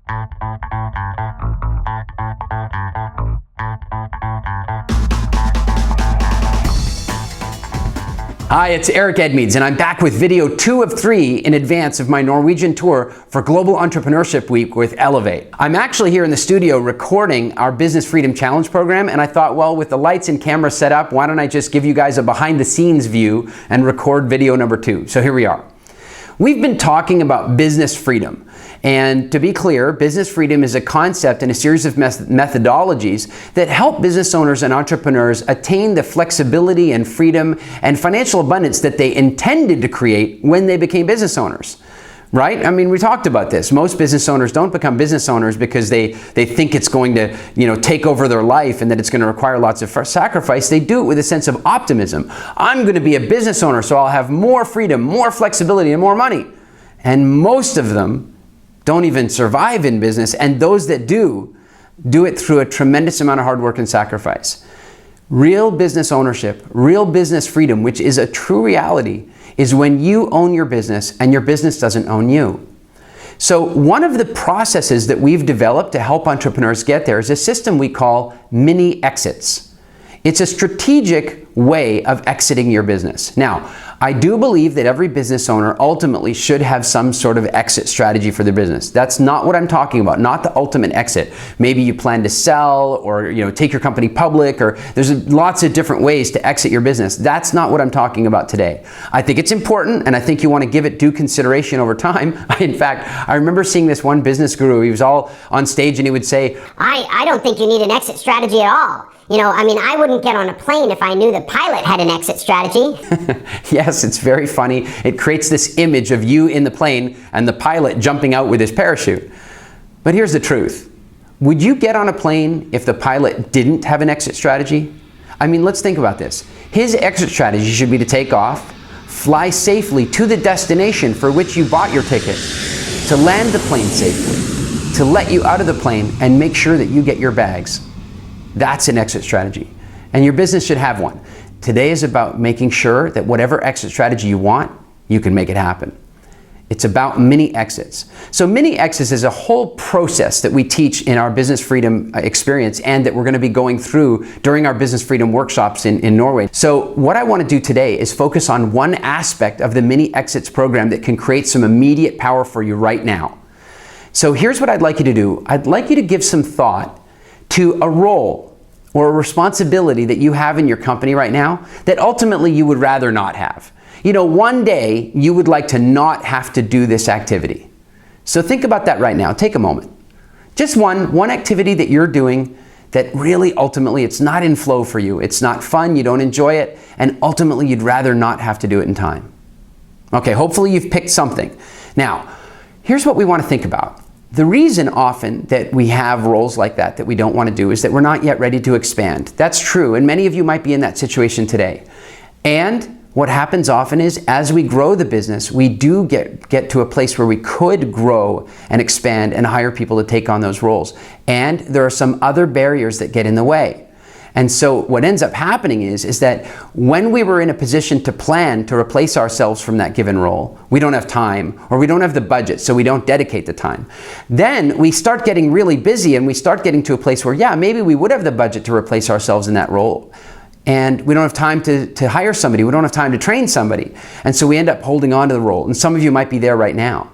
Hi, it's Edmeades, and I'm back with video 2 of 3 in advance of my Norwegian tour for Global Entrepreneurship Week with Elevate. I'm actually here in the studio recording our Business Freedom Challenge program, and I thought, well, with the lights and camera set up, why don't I just give you guys a behind-the-scenes view and record video number 2. So here we are. We've been talking about business freedom. And to be clear, business freedom is a concept and a series of methodologies that help business owners and entrepreneurs attain the flexibility and freedom and financial abundance that they intended to create when they became business owners. Right? I mean, we talked about this. Most business owners don't become business owners because they think it's going to, take over their life and that it's going to require lots of sacrifice. They do it with a sense of optimism. I'm going to be a business owner, so I'll have more freedom, more flexibility, and more money. And most of them don't even survive in business, and those that do it through a tremendous amount of hard work and sacrifice. Real business ownership, real business freedom, which is a true reality, is when you own your business and your business doesn't own you. So one of the processes that we've developed to help entrepreneurs get there is a system we call mini exits. It's a strategic way of exiting your business. Now, I do believe that every business owner ultimately should have some sort of exit strategy for their business. That's not what I'm talking about, not the ultimate exit. Maybe you plan to sell or take your company public, or there's lots of different ways to exit your business. That's not what I'm talking about today. I think it's important, and I think you want to give it due consideration over time. In fact, I remember seeing this one business guru. He was all on stage and he would say, I don't think you need an exit strategy at all. I wouldn't get on a plane if I knew the pilot had an exit strategy. Yes, it's very funny. It creates this image of you in the plane and the pilot jumping out with his parachute. But here's the truth. Would you get on a plane if the pilot didn't have an exit strategy? I mean, let's think about this. His exit strategy should be to take off, fly safely to the destination for which you bought your ticket, to land the plane safely, to let you out of the plane and make sure that you get your bags. That's an exit strategy. And your business should have one. Today is about making sure that whatever exit strategy you want, you can make it happen. It's about mini exits. So mini exits is a whole process that we teach in our business freedom experience and that we're going to be going through during our business freedom workshops in Norway. So what I want to do today is focus on one aspect of the mini exits program that can create some immediate power for you right now. So here's what I'd like you to do. I'd like you to give some thought to a role or a responsibility that you have in your company right now that ultimately you would rather not have. One day you would like to not have to do this activity. So think about that right now. Take a moment. Just one activity that you're doing that really ultimately it's not in flow for you. It's not fun, you don't enjoy it, and ultimately you'd rather not have to do it in time. Okay, hopefully you've picked something. Now, here's what we want to think about. The reason often that we have roles like that we don't want to do is that we're not yet ready to expand. That's true, and many of you might be in that situation today. And what happens often is as we grow the business, we do get to a place where we could grow and expand and hire people to take on those roles. And there are some other barriers that get in the way. And so what ends up happening is that when we were in a position to plan to replace ourselves from that given role, we don't have time or we don't have the budget, so we don't dedicate the time. Then we start getting really busy and we start getting to a place where, yeah, maybe we would have the budget to replace ourselves in that role. And we don't have time to hire somebody. We don't have time to train somebody. And so we end up holding on to the role. And some of you might be there right now.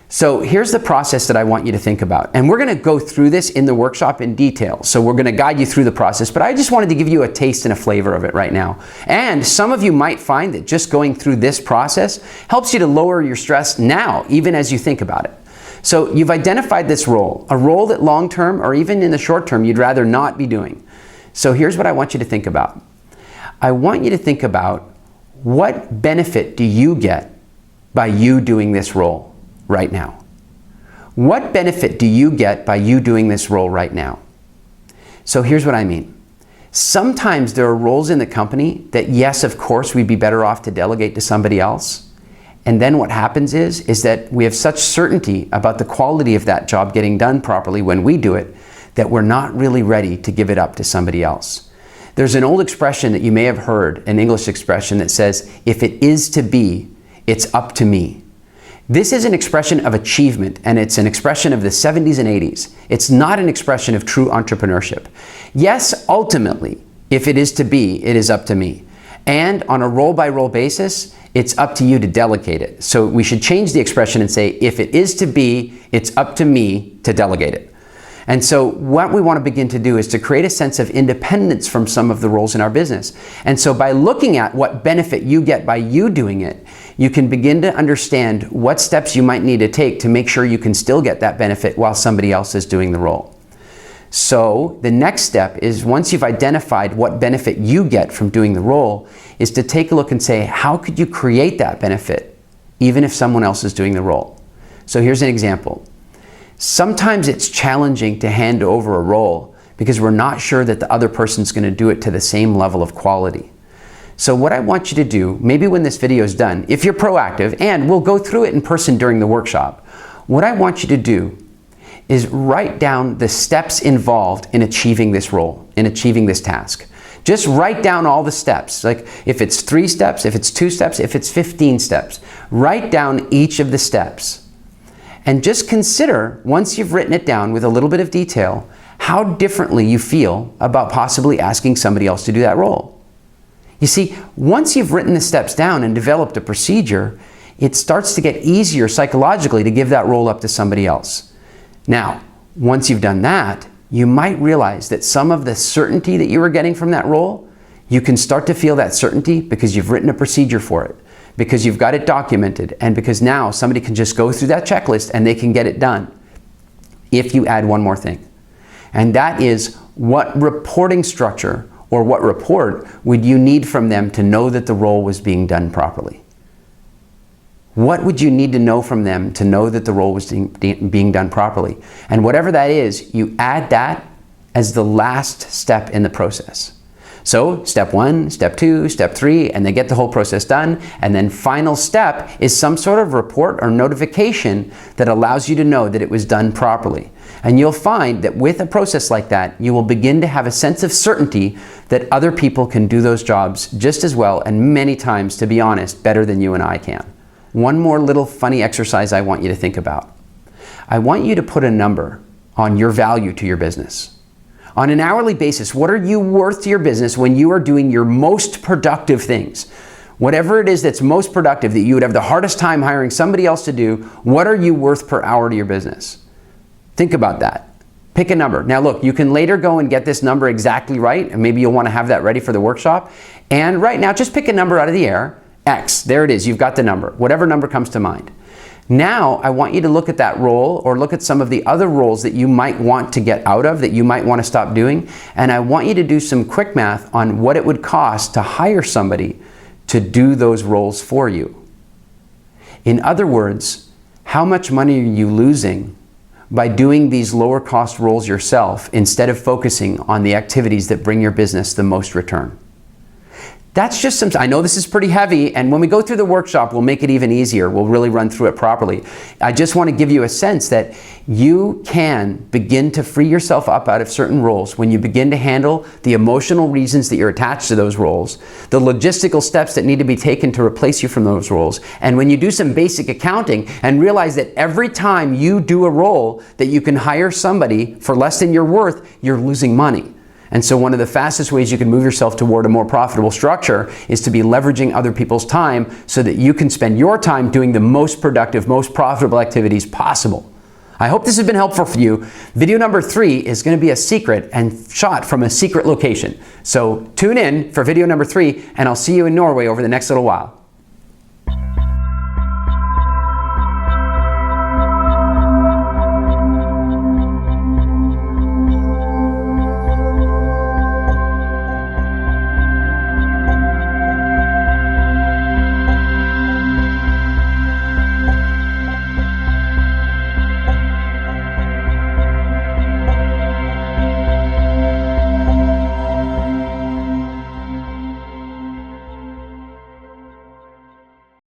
So here's the process that I want you to think about. And we're going to go through this in the workshop in detail. So we're going to guide you through the process, but I just wanted to give you a taste and a flavor of it right now. And some of you might find that just going through this process helps you to lower your stress now, even as you think about it. So you've identified this role, a role that long term or even in the short term you'd rather not be doing. So here's what I want you to think about. I want you to think about what benefit do you get by you doing this role right now? What benefit do you get by you doing this role right now? So here's what I mean. Sometimes there are roles in the company that, yes, of course, we'd be better off to delegate to somebody else. And then what happens is that we have such certainty about the quality of that job getting done properly when we do it that we're not really ready to give it up to somebody else. There's an old expression that you may have heard, an English expression that says, if it is to be, it's up to me. This is an expression of achievement, and it's an expression of the 70s and 80s. It's not an expression of true entrepreneurship. Yes, ultimately, if it is to be, it is up to me. And on a role-by-role basis, it's up to you to delegate it. So we should change the expression and say, if it is to be, it's up to me to delegate it. And so what we want to begin to do is to create a sense of independence from some of the roles in our business. And so by looking at what benefit you get by you doing it, you can begin to understand what steps you might need to take to make sure you can still get that benefit while somebody else is doing the role. So the next step is, once you've identified what benefit you get from doing the role, is to take a look and say, how could you create that benefit even if someone else is doing the role? So here's an example. Sometimes it's challenging to hand over a role because we're not sure that the other person's going to do it to the same level of quality. So what I want you to do, maybe when this video is done, if you're proactive, and we'll go through it in person during the workshop, what I want you to do is write down the steps involved in achieving this role, in achieving this task. Just write down all the steps. Like if it's 3 steps, if it's 2 steps, if it's 15 steps, write down each of the steps. And just consider, once you've written it down with a little bit of detail, how differently you feel about possibly asking somebody else to do that role. You see, once you've written the steps down and developed a procedure, it starts to get easier psychologically to give that role up to somebody else. Now, once you've done that, you might realize that some of the certainty that you were getting from that role, you can start to feel that certainty because you've written a procedure for it, because you've got it documented, and because now somebody can just go through that checklist and they can get it done. If you add one more thing, and that is, what reporting structure or what report would you need from them to know that the role was being done properly? What would you need to know from them to know that the role was being done properly? And whatever that is, you add that as the last step in the process. So step 1, step 2, step 3, and they get the whole process done. And then final step is some sort of report or notification that allows you to know that it was done properly. And you'll find that with a process like that, you will begin to have a sense of certainty that other people can do those jobs just as well, and many times, to be honest, better than you and I can. One more little funny exercise I want you to think about. I want you to put a number on your value to your business. On an hourly basis, what are you worth to your business when you are doing your most productive things? Whatever it is that's most productive, that you would have the hardest time hiring somebody else to do, what are you worth per hour to your business? Think about that. Pick a number. Now look, you can later go and get this number exactly right, and maybe you'll want to have that ready for the workshop. And right now, just pick a number out of the air. X, there it is, you've got the number, whatever number comes to mind. Now, I want you to look at that role, or look at some of the other roles that you might want to get out of, that you might want to stop doing, and I want you to do some quick math on what it would cost to hire somebody to do those roles for you. In other words, how much money are you losing by doing these lower cost roles yourself instead of focusing on the activities that bring your business the most return? That's just some, I know this is pretty heavy, and when we go through the workshop, we'll make it even easier. We'll really run through it properly. I just want to give you a sense that you can begin to free yourself up out of certain roles when you begin to handle the emotional reasons that you're attached to those roles, the logistical steps that need to be taken to replace you from those roles, and when you do some basic accounting and realize that every time you do a role that you can hire somebody for less than you're worth, you're losing money. And so one of the fastest ways you can move yourself toward a more profitable structure is to be leveraging other people's time so that you can spend your time doing the most productive, most profitable activities possible. I hope this has been helpful for you. Video number 3 is going to be a secret and shot from a secret location. So tune in for video number 3, and I'll see you in Norway over the next little while.